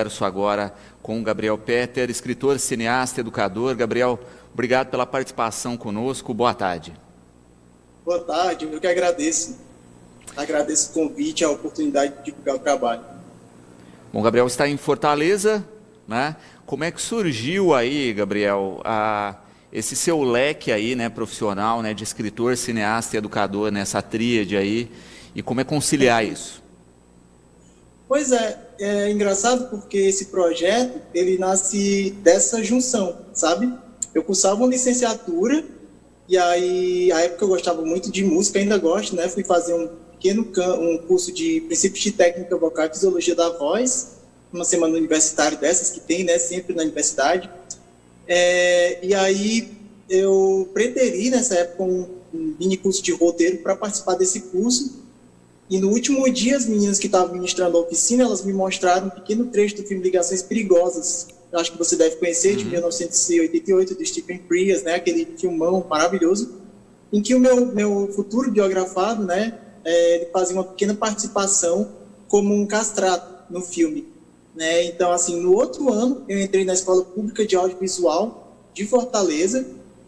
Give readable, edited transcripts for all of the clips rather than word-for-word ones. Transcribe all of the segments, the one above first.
converso agora com o Gabriel Peter, escritor, cineasta, educador. Gabriel, obrigado pela participação conosco. Boa tarde. Boa tarde, eu que agradeço. Agradeço o convite e a oportunidade de divulgar o trabalho. Bom, Gabriel está em Fortaleza, né? Como é que surgiu aí, Gabriel, esse seu leque aí, né, profissional, né, de escritor, cineasta e educador, nessa tríade aí, e como é conciliar isso? Pois é engraçado porque esse projeto, ele nasce dessa junção, sabe? Eu cursava uma licenciatura, e aí, a época eu gostava muito de música, ainda gosto, né? Fui fazer um curso de princípios de técnica vocal e fisiologia da voz, uma semana universitária dessas que tem, né? Sempre na universidade. E aí eu preteri, nessa época, um mini curso de roteiro para participar desse curso. E no último dia, as meninas que estavam ministrando a oficina, elas me mostraram um pequeno trecho do filme Ligações Perigosas. Eu acho que você deve conhecer, de 1988, do Stephen Frears, né? Aquele filmão maravilhoso, em que o meu futuro biografado, né? Ele fazia uma pequena participação como um castrato no filme, né? Então, assim, no outro ano, eu entrei na Escola Pública de Audiovisual de Fortaleza,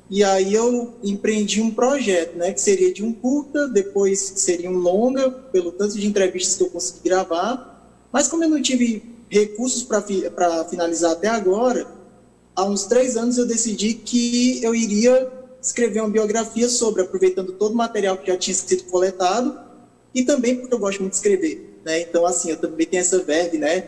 e aí eu empreendi um projeto, né, que seria de um curta, depois seria um longa, pelo tanto de entrevistas que eu consegui gravar, mas como eu não tive recursos para finalizar até agora, há uns 3 anos eu decidi que eu iria escrever uma biografia sobre, aproveitando todo o material que já tinha sido coletado, e também porque eu gosto muito de escrever, né? Então, assim, eu também tenho essa verve, né?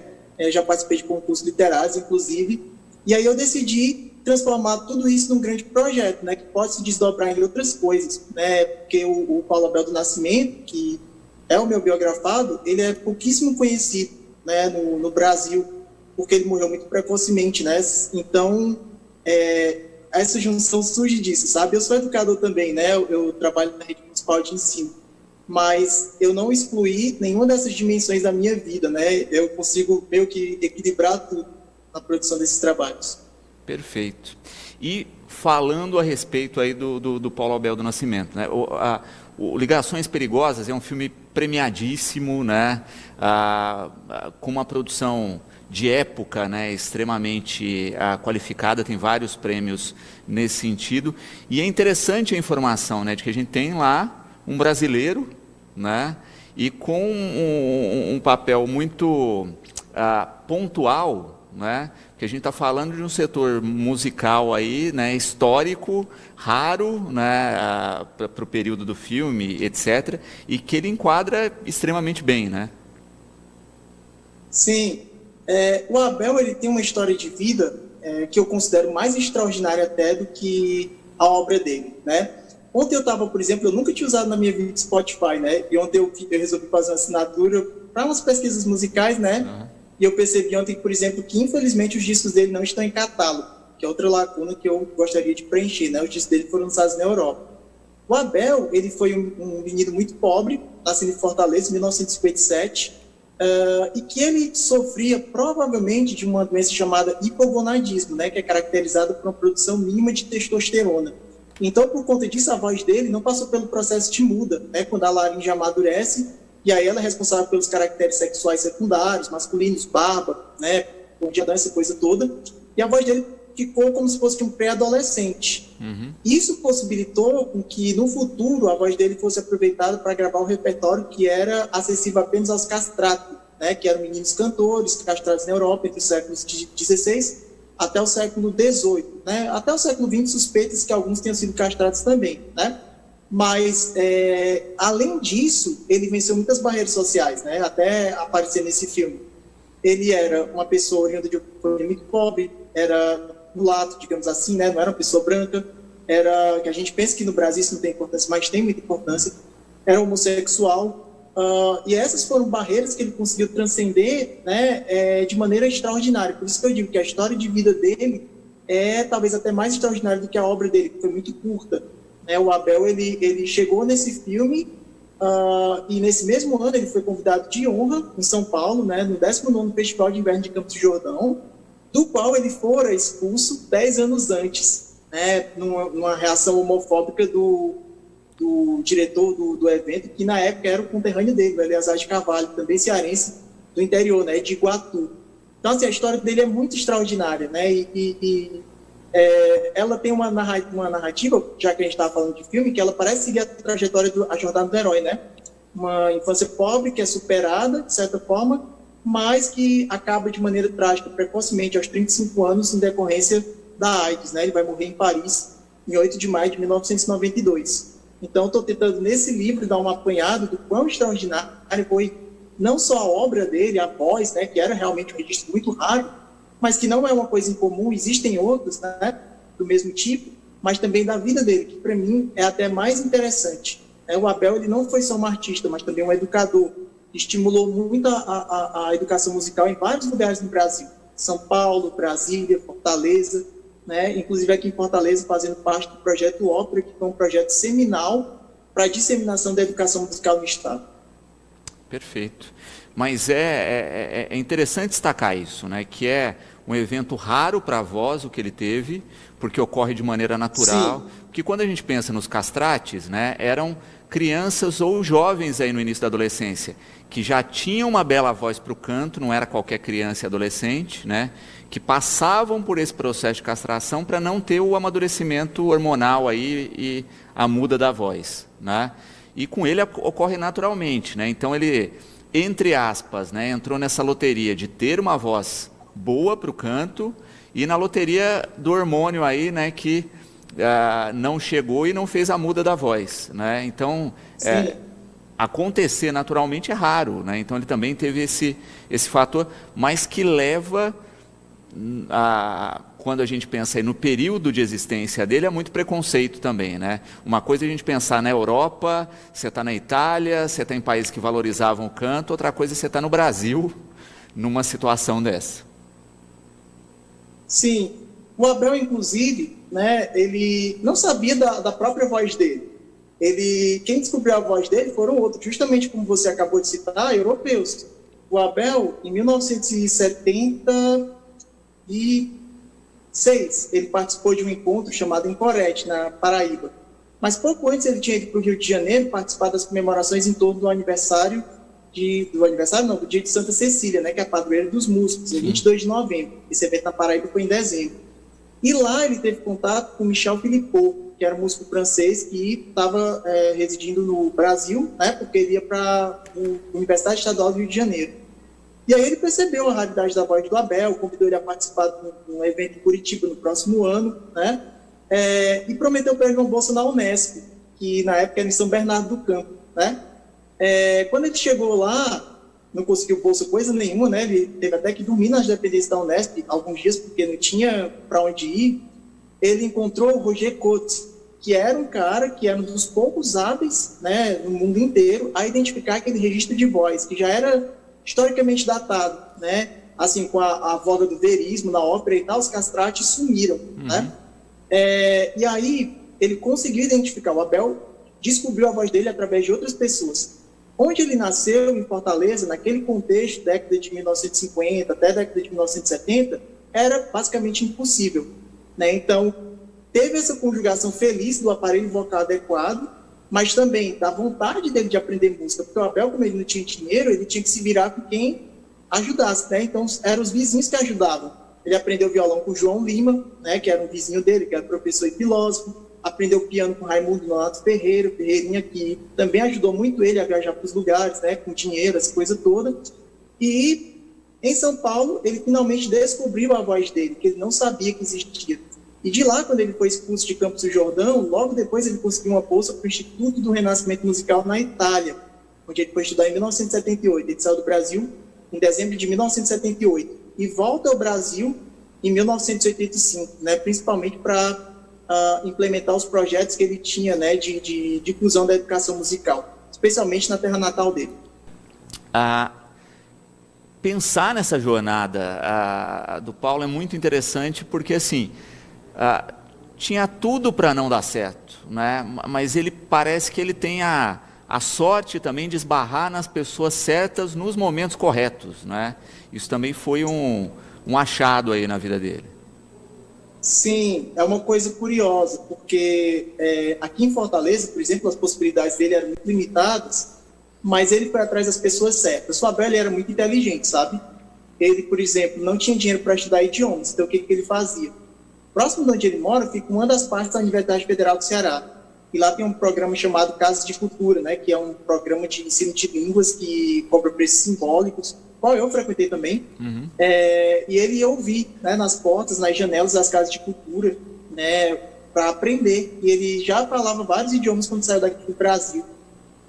Já participei de concursos literários, inclusive, e aí eu decidi transformar tudo isso num grande projeto, né, que pode se desdobrar em outras coisas, né, porque o Paulo Abel do Nascimento, que é o meu biografado, ele é pouquíssimo conhecido, né, no Brasil, porque ele morreu muito precocemente, né, então essa junção surge disso, sabe? Eu sou educador também, né, eu trabalho na rede municipal de ensino, mas eu não excluí nenhuma dessas dimensões da minha vida, né, eu consigo meio que equilibrar tudo na produção desses trabalhos. Perfeito. E falando a respeito aí do Paulo Abel do Nascimento, né? O Ligações Perigosas é um filme premiadíssimo, né? Com uma produção de época, né? Extremamente qualificada, tem vários prêmios nesse sentido. E é interessante a informação, né? De que a gente tem lá um brasileiro, né? E com um papel muito pontual, né? Que a gente está falando de um setor musical aí, né, histórico, raro, né, para o período do filme, etc., e que ele enquadra extremamente bem, né? Sim, o Abel, ele tem uma história de vida que eu considero mais extraordinária até do que a obra dele, né? Ontem eu estava, por exemplo, eu nunca tinha usado na minha vida Spotify, né? E ontem eu resolvi fazer uma assinatura para umas pesquisas musicais, né? Uhum. E eu percebi ontem, por exemplo, que infelizmente os discos dele não estão em catálogo, que é outra lacuna que eu gostaria de preencher, né? Os discos dele foram lançados na Europa. O Abel, ele foi um menino muito pobre, nascido em Fortaleza, em 1957, e que ele sofria provavelmente de uma doença chamada hipogonadismo, né? Que é caracterizada por uma produção mínima de testosterona. Então, por conta disso, a voz dele não passou pelo processo de muda, né? Quando a laringe amadurece, e aí ela é responsável pelos caracteres sexuais secundários, masculinos, barba, né, ponteadão, essa coisa toda. E a voz dele ficou como se fosse de um pré-adolescente. Uhum. Isso possibilitou com que, no futuro, a voz dele fosse aproveitada para gravar um repertório que era acessível apenas aos castratos, né, que eram meninos cantores castrados na Europa entre os séculos XVI até o século XVIII. Né? Até o século XX, suspeitas que alguns tenham sido castrados também, né? Mas, além disso, ele venceu muitas barreiras sociais, né? Até aparecer nesse filme. Ele era uma pessoa oriunda de uma família muito pobre, era mulato, digamos assim, né? Não era uma pessoa branca, era, que a gente pensa que no Brasil isso não tem importância, mas tem muita importância, era homossexual, e essas foram barreiras que ele conseguiu transcender, né? De maneira extraordinária. Por isso que eu digo que a história de vida dele é talvez até mais extraordinária do que a obra dele, que foi muito curta. O Abel, ele chegou nesse filme e nesse mesmo ano ele foi convidado de honra em São Paulo, né, no 19º Festival de Inverno de Campos do Jordão, do qual ele fora expulso 10 anos antes, né, numa reação homofóbica do diretor do evento, que na época era o conterrâneo dele, o Eleazar de Carvalho, também cearense do interior, né, de Iguatu. Então, assim, a história dele é muito extraordinária, né? Ela tem uma narrativa, já que a gente estava falando de filme, que ela parece seguir a trajetória, a jornada do herói, né? Uma infância pobre que é superada, de certa forma, mas que acaba de maneira trágica, precocemente, aos 35 anos, em decorrência da AIDS, né? Ele vai morrer em Paris, em 8 de maio de 1992. Então, estou tentando, nesse livro, dar um apanhado do quão extraordinário foi não só a obra dele, a voz, né, que era realmente um registro muito raro, mas que não é uma coisa incomum, existem outros, né, do mesmo tipo, mas também da vida dele, que para mim é até mais interessante. O Abel, ele não foi só um artista, mas também um educador, que estimulou muito a educação musical em vários lugares no Brasil. São Paulo, Brasília, Fortaleza, né, inclusive aqui em Fortaleza, fazendo parte do projeto Ópera, que foi um projeto seminal para a disseminação da educação musical no Estado. Perfeito. Mas é interessante destacar isso, né? Que é um evento raro para a voz, o que ele teve, porque ocorre de maneira natural. Sim. Porque quando a gente pensa nos castrates, né, eram crianças ou jovens aí no início da adolescência, que já tinham uma bela voz para o canto, não era qualquer criança e adolescente, né, que passavam por esse processo de castração para não ter o amadurecimento hormonal aí e a muda da voz, né? E com ele ocorre naturalmente, né? Então ele, entre aspas, né, entrou nessa loteria de ter uma voz boa para o canto e na loteria do hormônio aí, né, que não chegou e não fez a muda da voz, né? Então, acontecer naturalmente é raro, né? Então ele também teve esse fator, mas que leva quando a gente pensa aí no período de existência dele, é muito preconceito também, né? Uma coisa é a gente pensar na Europa, você está na Itália, você está em países que valorizavam o canto, outra coisa é você está no Brasil, numa situação dessa. Sim, o Abel, inclusive, né, ele não sabia da própria voz dele. Quem descobriu a voz dele foram outros, justamente como você acabou de citar, europeus. O Abel, em 1976, ele participou de um encontro chamado Encorete, na Paraíba. Mas pouco antes ele tinha ido para o Rio de Janeiro participar das comemorações em torno do do dia de Santa Cecília, né, que é a padroeira dos músicos, em 22 de novembro. Esse evento na Paraíba foi em dezembro. E lá ele teve contato com Michel Philippot, que era um músico francês que estava residindo no Brasil, né, porque ele ia para a Universidade Estadual do Rio de Janeiro. E aí ele percebeu a raridade da voz do Abel, convidou ele a participar de um evento em Curitiba no próximo ano, né? E prometeu para ele uma bolsa na Unesp, que na época era em São Bernardo do Campo, né? Quando ele chegou lá, não conseguiu bolsa coisa nenhuma, né? Ele teve até que dormir nas dependências da Unesp alguns dias, porque não tinha para onde ir. Ele encontrou o Roger Cotes, que era um cara que era um dos poucos hábeis, né, no mundo inteiro a identificar aquele registro de voz, que já era historicamente datado, né? Assim, com a voga do verismo na ópera e tal, os castrates sumiram, né? E aí ele conseguiu identificar o Abel, descobriu a voz dele através de outras pessoas. Onde ele nasceu, em Fortaleza, naquele contexto, década de 1950 até década de 1970, era basicamente impossível, né? Então, teve essa conjugação feliz do aparelho vocal adequado, mas também da vontade dele de aprender música, porque o Abel, como ele não tinha dinheiro, ele tinha que se virar com quem ajudasse, né? Então, eram os vizinhos que ajudavam. Ele aprendeu violão com o João Lima, né, que era um vizinho dele, que era professor e filósofo, aprendeu piano com Raimundo Nonato Ferreira, Ferreirinha, que também ajudou muito ele a viajar para os lugares, né, com dinheiro, essa coisa toda. E em São Paulo, ele finalmente descobriu a voz dele, que ele não sabia que existia. E de lá, quando ele foi expulso de Campos do Jordão, logo depois ele conseguiu uma bolsa para o Instituto do Renascimento Musical na Itália, onde ele foi estudar em 1978. Ele saiu do Brasil em dezembro de 1978 e volta ao Brasil em 1985, né, principalmente para implementar os projetos que ele tinha, né, de inclusão da educação musical, especialmente na terra natal dele. Pensar nessa jornada do Paulo é muito interessante porque, assim, tinha tudo para não dar certo, né? Mas ele parece que ele tem a sorte também de esbarrar nas pessoas certas nos momentos corretos, né? Isso também foi um achado aí na vida dele. Sim, é uma coisa curiosa, porque aqui em Fortaleza, por exemplo, as possibilidades dele eram muito limitadas, mas ele foi atrás das pessoas certas. O Abel era muito inteligente, sabe? ele, por exemplo, não tinha dinheiro para estudar idiomas, então o que ele fazia? Próximo de onde ele mora fica uma das partes da Universidade Federal do Ceará, e lá tem um programa chamado Casas de Cultura, né, que é um programa de ensino de línguas que cobra preços simbólicos, qual eu frequentei também, e ele ia ouvir, né, nas portas, nas janelas das casas de cultura, né, para aprender, e ele já falava vários idiomas quando saiu daqui do Brasil.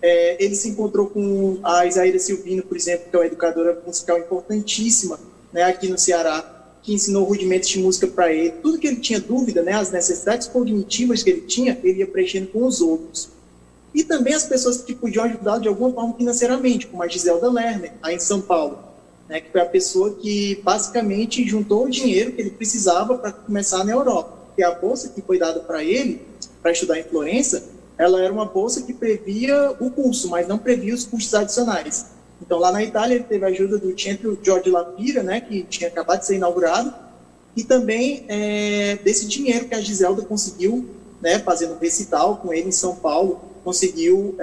Ele se encontrou com a Isaíra Silvino, por exemplo, que é uma educadora musical importantíssima, né, aqui no Ceará, que ensinou rudimentos de música para ele. Tudo que ele tinha dúvida, né, as necessidades cognitivas que ele tinha, ele ia preenchendo com os outros. E também as pessoas que podiam ajudá-lo de alguma forma financeiramente, como a Giselda Lerner, aí em São Paulo, né, que foi a pessoa que basicamente juntou o dinheiro que ele precisava para começar na Europa. Porque a bolsa que foi dada para ele, para estudar em Florença, ela era uma bolsa que previa o curso, mas não previa os custos adicionais. Então, lá na Itália, ele teve a ajuda do Centro Jorge Lapira, né, que tinha acabado de ser inaugurado, e também desse dinheiro que a Giselda conseguiu, né, fazendo um recital com ele em São Paulo, conseguiu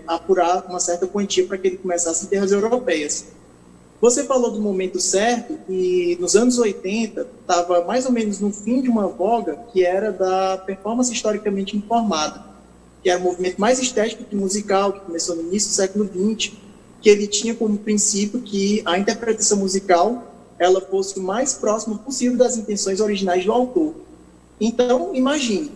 apurar uma certa quantia para que ele começasse em terras europeias. Você falou do momento certo, e nos anos 80, estava mais ou menos no fim de uma voga que era da performance historicamente informada, que era o movimento mais estético que musical, que começou no início do século XX, que ele tinha como princípio que a interpretação musical ela fosse o mais próximo possível das intenções originais do autor. Então, imagine,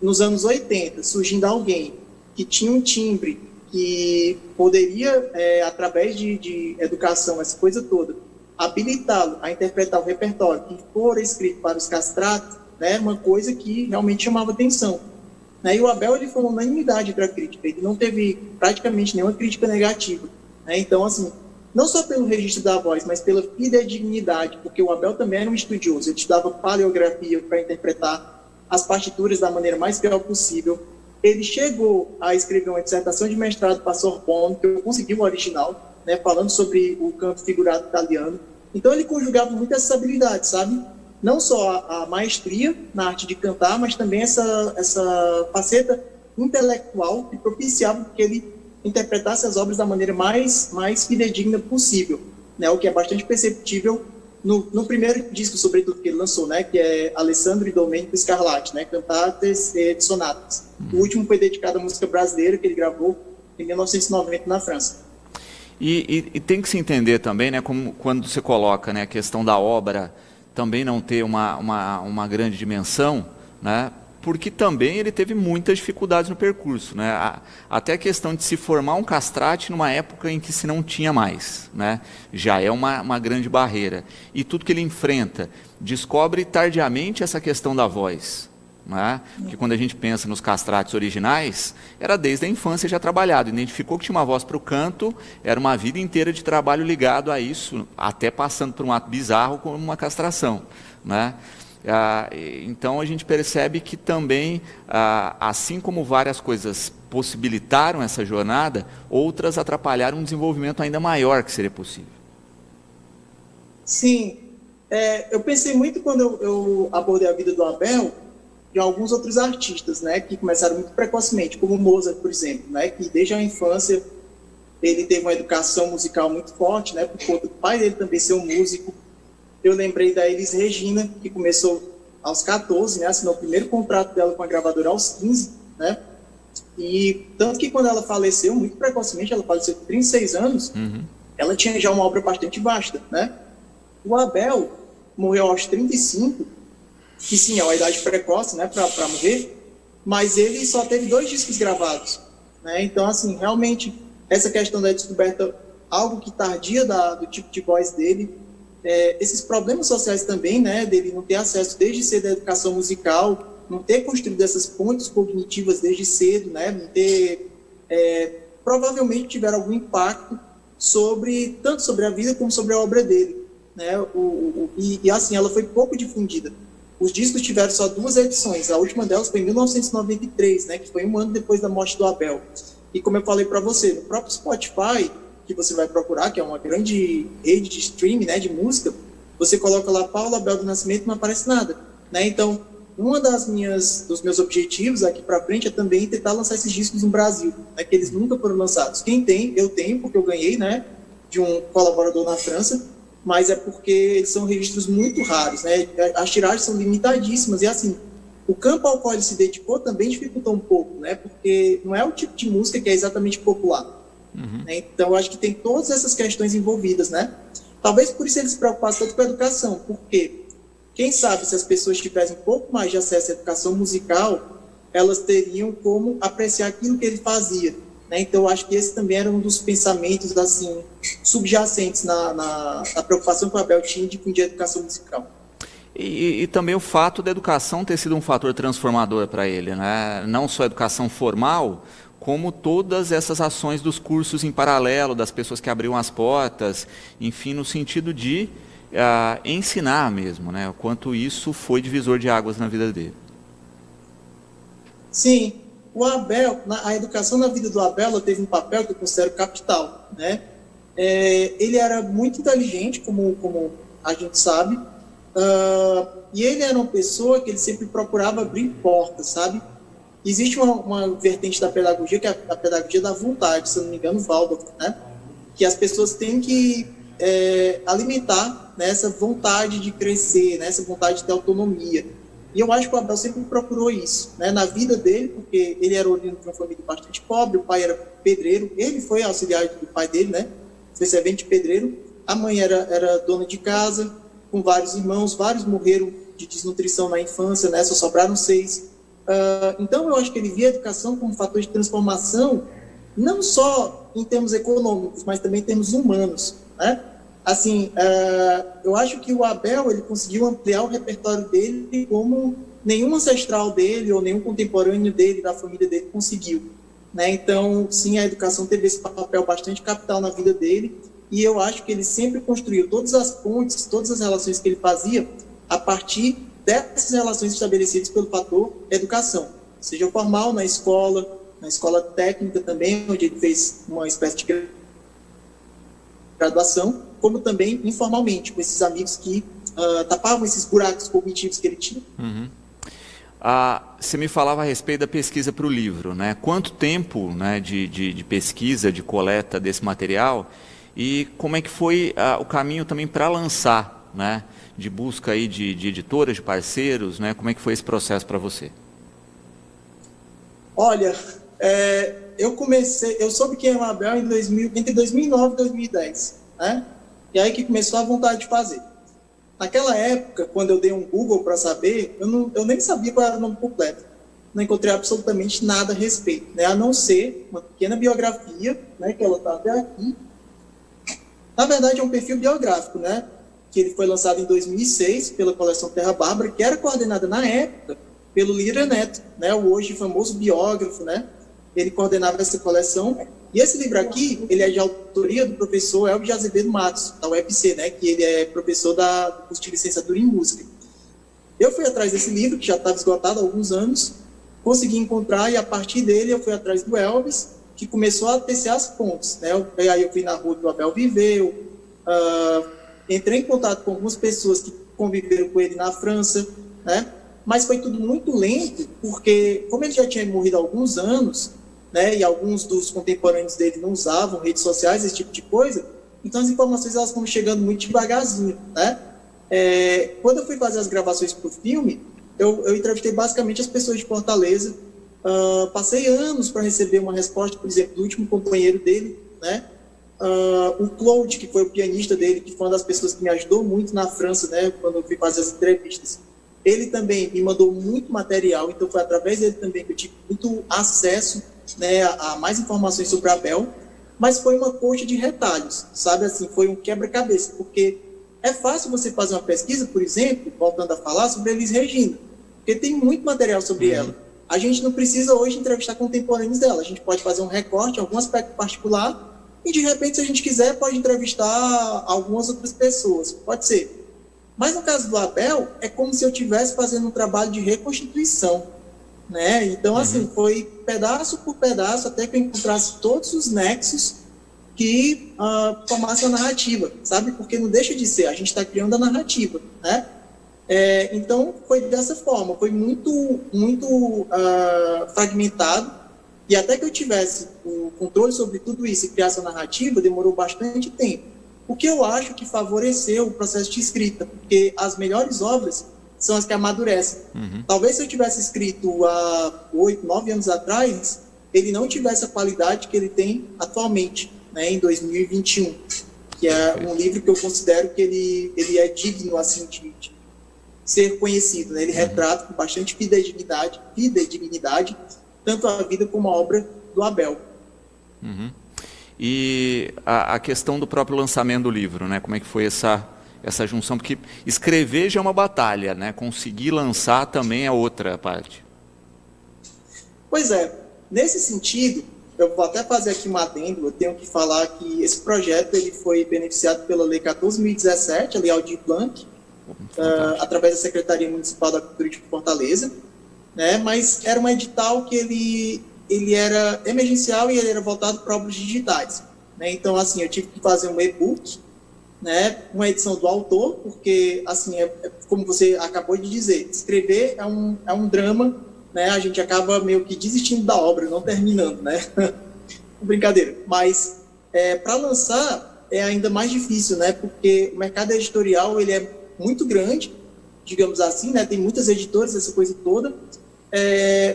nos anos 80, surgindo alguém que tinha um timbre, que poderia, através de educação, essa coisa toda, habilitá-lo a interpretar o repertório que fora escrito para os castratos, né, uma coisa que realmente chamava atenção. E o Abel ele foi uma unanimidade entre a crítica, ele não teve praticamente nenhuma crítica negativa. Então, assim, não só pelo registro da voz, mas pela fidedignidade, porque o Abel também era um estudioso, ele estudava paleografia para interpretar as partituras da maneira mais fiel possível. Ele chegou a escrever uma dissertação de mestrado para Sorbonne, que eu consegui o original, né, falando sobre o canto figurado italiano. Então, ele conjugava muitas essas habilidades, sabe? Não só a maestria na arte de cantar, mas também essa faceta intelectual que propiciava que ele interpretasse as obras da maneira mais fidedigna possível, né? O que é bastante perceptível no primeiro disco, sobretudo, que ele lançou, né? Que é Alessandro e Domenico Scarlatti, né? Cantatas e Sonatas. O último foi dedicado à música brasileira, que ele gravou em 1990 na França. E tem que se entender também, né? Como quando você coloca, né, a questão da obra também não ter uma grande dimensão, né? Porque também ele teve muitas dificuldades no percurso, né? Até a questão de se formar um castrate numa época em que se não tinha mais, né? Já é uma grande barreira. E tudo que ele enfrenta, descobre tardiamente essa questão da voz, né? Porque quando a gente pensa nos castrates originais, era desde a infância já trabalhado, identificou que tinha uma voz para o canto, era uma vida inteira de trabalho ligado a isso, até passando por um ato bizarro como uma castração, né? Então a gente percebe que também, assim como várias coisas possibilitaram essa jornada, outras atrapalharam um desenvolvimento ainda maior que seria possível. Sim, eu pensei muito quando eu abordei a vida do Abel, de alguns outros artistas, né, que começaram muito precocemente, como Mozart, por exemplo, né, que desde a infância ele teve uma educação musical muito forte, né, por conta do pai dele também ser um músico. Eu lembrei da Elis Regina, que começou aos 14, né, assinou o primeiro contrato dela com a gravadora aos 15, né, e tanto que quando ela faleceu, muito precocemente, ela faleceu com 36 anos, ela tinha já uma obra bastante vasta, né. O Abel morreu aos 35, que sim, é uma idade precoce, né, para morrer, mas ele só teve 2 discos gravados, né, então, assim, realmente, essa questão da descoberta, algo que tardia do tipo de voz dele, esses problemas sociais também, né, dele não ter acesso desde cedo à educação musical, não ter construído essas pontes cognitivas desde cedo, né, não ter, provavelmente tiveram algum impacto tanto sobre a vida como sobre a obra dele, né, e assim, ela foi pouco difundida. Os discos tiveram só 2 edições, a última delas foi em 1993, né, que foi um ano depois da morte do Abel. E como eu falei para você, no próprio Spotify, que você vai procurar, que é uma grande rede de streaming, né, de música, você coloca lá Paulo Abel do Nascimento e não aparece nada, né? Então, dos meus objetivos aqui para frente é também tentar lançar esses discos no Brasil, né, que eles nunca foram lançados. Quem tem, eu tenho, porque eu ganhei, né, de um colaborador na França, mas é porque eles são registros muito raros, né? As tiragens são limitadíssimas, e assim, o campo ao qual ele se dedicou também dificultou um pouco, né? Porque não é o tipo de música que é exatamente popular. Né? Então, eu acho que tem todas essas questões envolvidas, né? Talvez por isso ele se preocupasse tanto com a educação, porque quem sabe se as pessoas tivessem um pouco mais de acesso à educação musical, elas teriam como apreciar aquilo que ele fazia, né? Então, eu acho que esse também era um dos pensamentos, assim, subjacentes na preocupação que o Abel tinha de difundir a educação musical. E também o fato da educação ter sido um fator transformador para ele, né? Não só a educação formal, como todas essas ações dos cursos em paralelo, das pessoas que abriam as portas, enfim, no sentido de ensinar mesmo, né? O quanto isso foi divisor de águas na vida dele. Sim, o Abel, a educação na vida do Abel, ela teve um papel que eu considero capital, né? Ele era muito inteligente, como a gente sabe, e ele era uma pessoa que ele sempre procurava abrir portas, sabe? Existe uma vertente da pedagogia, que é a pedagogia da vontade, se eu não me engano, Waldorf, né? Que as pessoas têm que alimentar, né, essa vontade de crescer, né, essa vontade de ter autonomia. E eu acho que o Abel sempre procurou isso, né, na vida dele, porque ele era oriundo de uma família bastante pobre, o pai era pedreiro, ele foi auxiliar do pai dele, né? Foi servente de pedreiro. A mãe era dona de casa, com vários irmãos, vários morreram de desnutrição na infância, né? Só sobraram 6. Então, eu acho que ele via a educação como um fator de transformação, não só em termos econômicos, mas também em termos humanos, né? Assim, eu acho que o Abel, ele conseguiu ampliar o repertório dele como nenhum ancestral dele ou nenhum contemporâneo dele, da família dele, conseguiu, né? Então, sim, a educação teve esse papel bastante capital na vida dele, e eu acho que ele sempre construiu todas as pontes, todas as relações que ele fazia a partir dessas relações estabelecidas pelo fator educação, seja formal na escola técnica também, onde ele fez uma espécie de graduação, como também informalmente, com esses amigos que tapavam esses buracos cognitivos que ele tinha. Uhum. Você me falava a respeito da pesquisa para o livro, né? Quanto tempo, né, de pesquisa, de coleta desse material, e como é que foi o caminho também para lançar, né? De busca aí de editoras, de parceiros, né? Como é que foi esse processo para você? Olha, eu soube quem é o Abel entre 2009 e 2010, né? E aí que começou a vontade de fazer. Naquela época, quando eu dei um Google para saber, eu nem sabia qual era o nome completo. Não encontrei absolutamente nada a respeito, né? A não ser uma pequena biografia, né? Que ela está até aqui. Na verdade, é um perfil biográfico, né? Que ele foi lançado em 2006 pela coleção Terra Bárbara, que era coordenada na época pelo Lira Neto, né? O hoje famoso biógrafo, né? Ele coordenava essa coleção. E esse livro aqui, ele é de autoria do professor Elvis de Azevedo Matos, da UFC, né? Que ele é professor do curso de licenciatura em música. Eu fui atrás desse livro, que já estava esgotado há alguns anos, consegui encontrar, e a partir dele eu fui atrás do Elvis, que começou a tecer as pontes, né? Aí eu fui na rua que o Abel viveu, entrei em contato com algumas pessoas que conviveram com ele na França, né? Mas foi tudo muito lento, porque como ele já tinha morrido há alguns anos, né, e alguns dos contemporâneos dele não usavam redes sociais, esse tipo de coisa, então as informações elas foram chegando muito devagarzinho, né? Quando eu fui fazer as gravações para o filme, eu entrevistei basicamente as pessoas de Fortaleza, passei anos para receber uma resposta, por exemplo, do último companheiro dele, né? O Claude, que foi o pianista dele, que foi uma das pessoas que me ajudou muito na França, né, quando eu fui fazer as entrevistas. Ele também me mandou muito material, então foi através dele também que eu tive muito acesso, né, a mais informações sobre a Abel, mas foi uma coxa de retalhos, sabe, assim, foi um quebra-cabeça, porque é fácil você fazer uma pesquisa, por exemplo, voltando a falar sobre Elis Regina, porque tem muito material sobre ela. A gente não precisa hoje entrevistar contemporâneos dela, a gente pode fazer um recorte, algum aspecto particular, e de repente, se a gente quiser, pode entrevistar algumas outras pessoas, pode ser. Mas no caso do Abel, é como se eu estivesse fazendo um trabalho de reconstituição, né? Então, assim, foi pedaço por pedaço até que eu encontrasse todos os nexos que formassem a narrativa, sabe? Porque não deixa de ser, a gente está criando a narrativa, né? Então, foi dessa forma, foi muito fragmentado, e até que eu tivesse o controle sobre tudo isso e criasse a narrativa, demorou bastante tempo. o que eu acho que favoreceu o processo de escrita, porque as melhores obras são as que amadurecem. Talvez se eu tivesse escrito há 8, 9 anos atrás, ele não tivesse a qualidade que ele tem atualmente, né, em 2021, que é um livro que eu considero que ele é digno assim, de ser conhecido, né? Ele retrata com bastante fidedignidade, tanto a vida como a obra do Abel. E a questão do próprio lançamento do livro, né? Como é que foi essa junção? Porque escrever já é uma batalha, né? Conseguir lançar também é outra parte. Pois é, nesse sentido, eu vou até fazer aqui um adendo, eu tenho que falar que esse projeto ele foi beneficiado pela Lei 14.017, a Lei Aldir Blanc, através da Secretaria Municipal da Cultura de Fortaleza, né? Mas era um edital que ele era emergencial e ele era voltado para obras digitais, né? Então, assim, eu tive que fazer um e-book, né? Uma edição do autor, porque, assim, como você acabou de dizer, escrever é um drama, né? A gente acaba meio que desistindo da obra, não terminando, né? Brincadeira. Mas, para lançar, é ainda mais difícil, né? Porque o mercado editorial, ele é muito grande, digamos assim, né? Tem muitas editoras, essa coisa toda,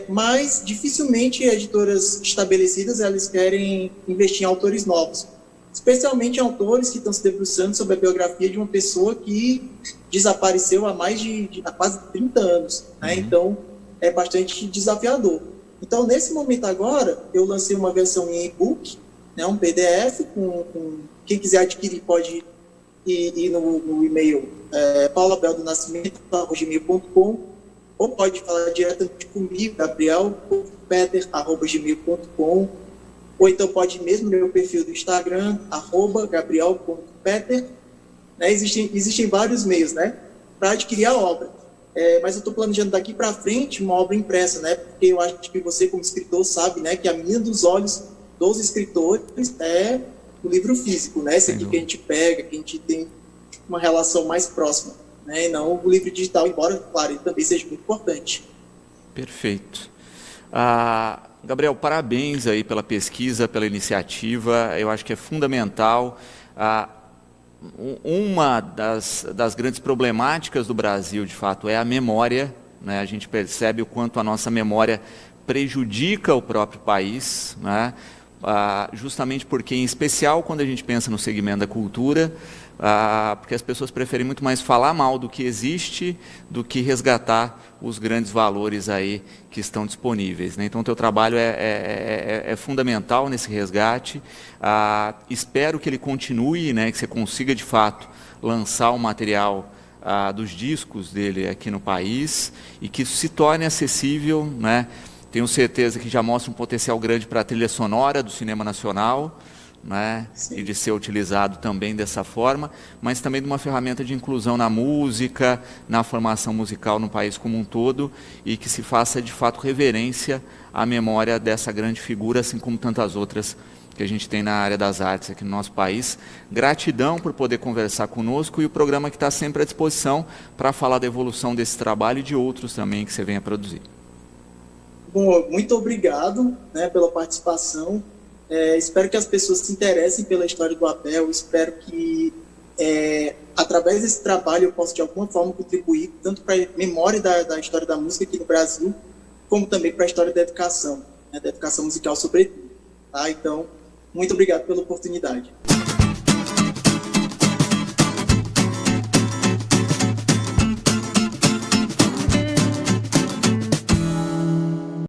mas dificilmente editoras estabelecidas elas querem investir em autores novos, especialmente em autores que estão se debruçando sobre a biografia de uma pessoa que desapareceu há há quase 30 anos, né? Então é bastante desafiador. Então, nesse momento agora, eu lancei uma versão em e-book, né, um PDF, quem quiser adquirir pode ir no e-mail paulabeldonascimento@gmail.com, ou pode falar diretamente comigo, gabriel.peter@gmail.com, ou então pode ir mesmo no meu perfil do Instagram, @gabriel.peter, né? Existem vários meios, né, para adquirir a obra. Mas eu estou planejando daqui para frente uma obra impressa, né? Porque eu acho que você, como escritor, sabe, né, que a menina dos olhos dos escritores é o livro físico, né? Esse aqui que a gente pega, que a gente tem uma relação mais próxima, né? E não o livro digital, embora, claro, ele também seja muito importante. Perfeito. Gabriel, parabéns aí pela pesquisa, pela iniciativa. Eu acho que é fundamental. Uma das grandes problemáticas do Brasil, de fato, é a memória, né? A gente percebe o quanto a nossa memória prejudica o próprio país, né? Justamente porque, em especial, quando a gente pensa no segmento da cultura, porque as pessoas preferem muito mais falar mal do que existe do que resgatar os grandes valores aí que estão disponíveis, né? Então, o teu trabalho é fundamental nesse resgate. Espero que ele continue, né, que você consiga, de fato, lançar o material dos discos dele aqui no país e que isso se torne acessível, né? Tenho certeza que já mostra um potencial grande para a trilha sonora do cinema nacional, né? E de ser utilizado também dessa forma, mas também de uma ferramenta de inclusão na música, na formação musical no país como um todo, e que se faça de fato reverência à memória dessa grande figura, assim como tantas outras que a gente tem na área das artes aqui no nosso país. Gratidão por poder conversar conosco, e o programa que está sempre à disposição para falar da evolução desse trabalho e de outros também que você venha produzir. Bom, muito obrigado, né, pela participação. Espero que as pessoas se interessem pela história do Abel. Espero que, através desse trabalho, eu possa de alguma forma contribuir tanto para a memória da história da música aqui no Brasil, como também para a história da educação, né, da educação musical sobretudo. Tá? Então, muito obrigado pela oportunidade.